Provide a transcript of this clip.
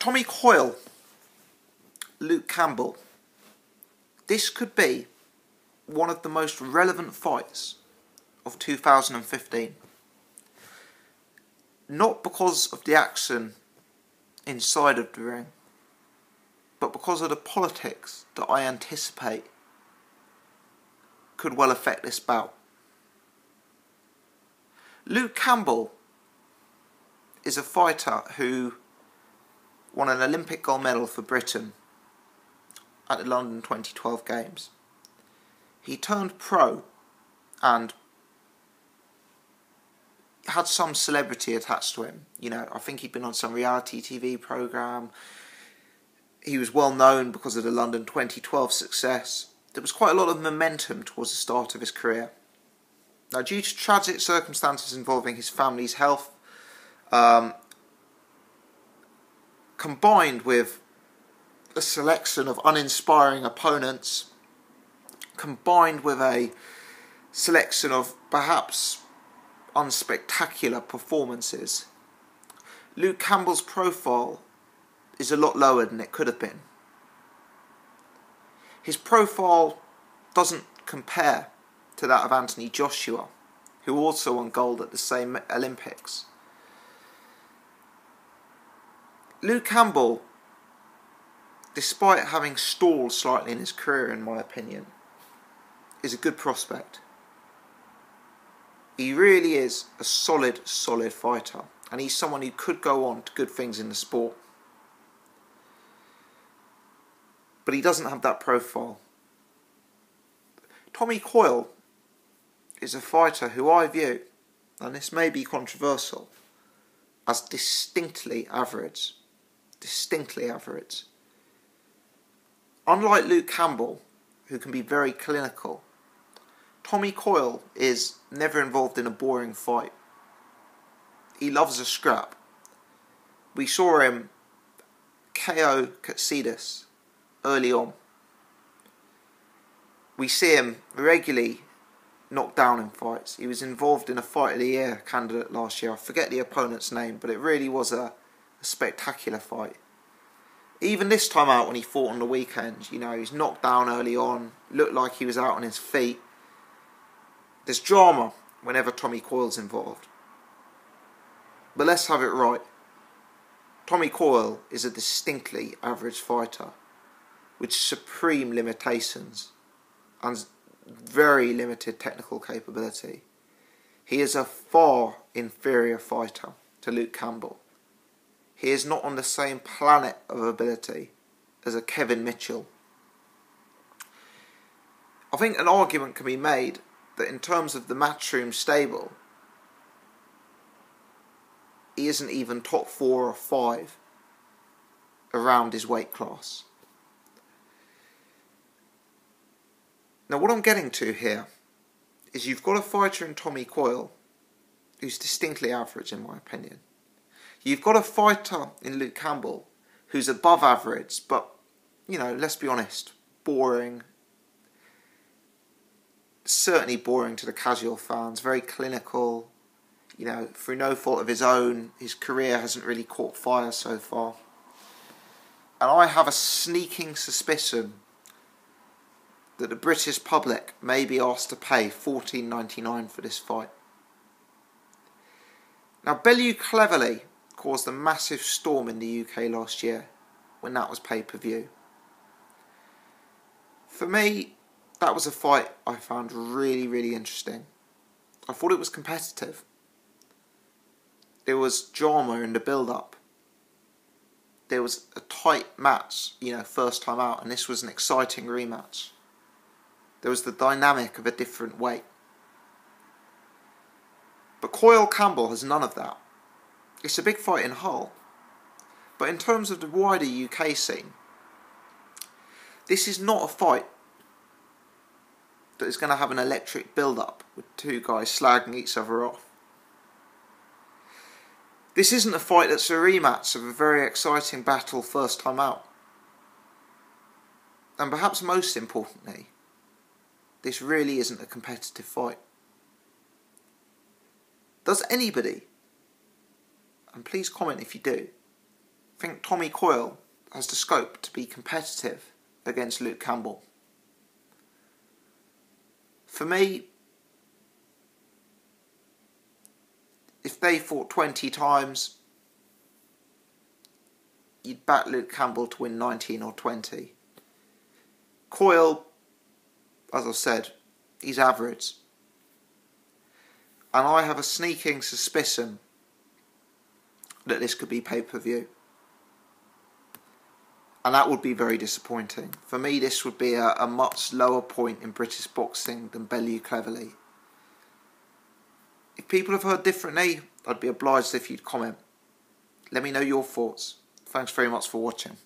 Tommy Coyle, Luke Campbell. This could be one of the most relevant fights of 2015. Not because of the action inside of the ring, but because of the politics that I anticipate could well affect this bout. Luke Campbell is a fighter who won an Olympic gold medal for Britain at the London 2012 Games. He turned pro and had some celebrity attached to him. You know, I think he'd been on some reality TV programme. He was well known because of the London 2012 success. There was quite a lot of momentum towards the start of his career. Now, due to tragic circumstances involving his family's health, combined with a selection of uninspiring opponents, combined with a selection of perhaps unspectacular performances, Luke Campbell's profile is a lot lower than it could have been. His profile doesn't compare to that of Anthony Joshua, who also won gold at the same Olympics. Luke Campbell, despite having stalled slightly in his career, in my opinion, is a good prospect. He really is a solid fighter, and he's someone who could go on to good things in the sport. But he doesn't have that profile. Tommy Coyle is a fighter who I view, and this may be controversial, as distinctly average. Distinctly average. Unlike Luke Campbell, who can be very clinical, Tommy Coyle is never involved in a boring fight. He loves a scrap. We saw him KO Katsidis early on. We see him regularly knocked down in fights. He was involved in a Fight of the Year candidate last year. I forget the opponent's name, but it really was a spectacular fight. Even this time out, when he fought on the weekend, you know, he's knocked down early on, looked like he was out on his feet. There's drama whenever Tommy Coyle's involved. But let's have it right. Tommy Coyle is a distinctly average fighter with supreme limitations and very limited technical capability. He is a far inferior fighter to Luke Campbell. He is not on the same planet of ability as a Kevin Mitchell. I think an argument can be made that in terms of the Matchroom stable, he isn't even top 4 or 5 around his weight class. Now, what I'm getting to here is you've got a fighter in Tommy Coyle who's distinctly average, in my opinion. You've got a fighter in Luke Campbell who's above average, but, you know, let's be honest, boring. Certainly boring to the casual fans, very clinical. You know, through no fault of his own, his career hasn't really caught fire so far. And I have a sneaking suspicion that the British public may be asked to pay $14.99 for this fight. Now, Bellew cleverly caused a massive storm in the UK last year when that was pay-per-view. For me, that was a fight I found really interesting. I thought it was competitive. There was drama in the build-up. There was a tight match, you know, first time out, and this was an exciting rematch. There was the dynamic of a different weight. But Coyle Campbell has none of that. It's a big fight in Hull. But in terms of the wider UK scene, this is not a fight that is going to have an electric build-up with two guys slagging each other off. This isn't a fight that's a rematch of a very exciting battle first time out. And perhaps most importantly, this really isn't a competitive fight. Does anybody, and please comment if you do, think Tommy Coyle has the scope to be competitive against Luke Campbell. For me, if they fought 20 times, you'd back Luke Campbell to win 19 or 20. Coyle, as I've said, he's average. And I have a sneaking suspicion that this could be pay-per-view. And that would be very disappointing. For me, this would be a much lower point in British boxing than Bellew Cleverley. If people have heard differently, I'd be obliged if you'd comment. Let me know your thoughts. Thanks very much for watching.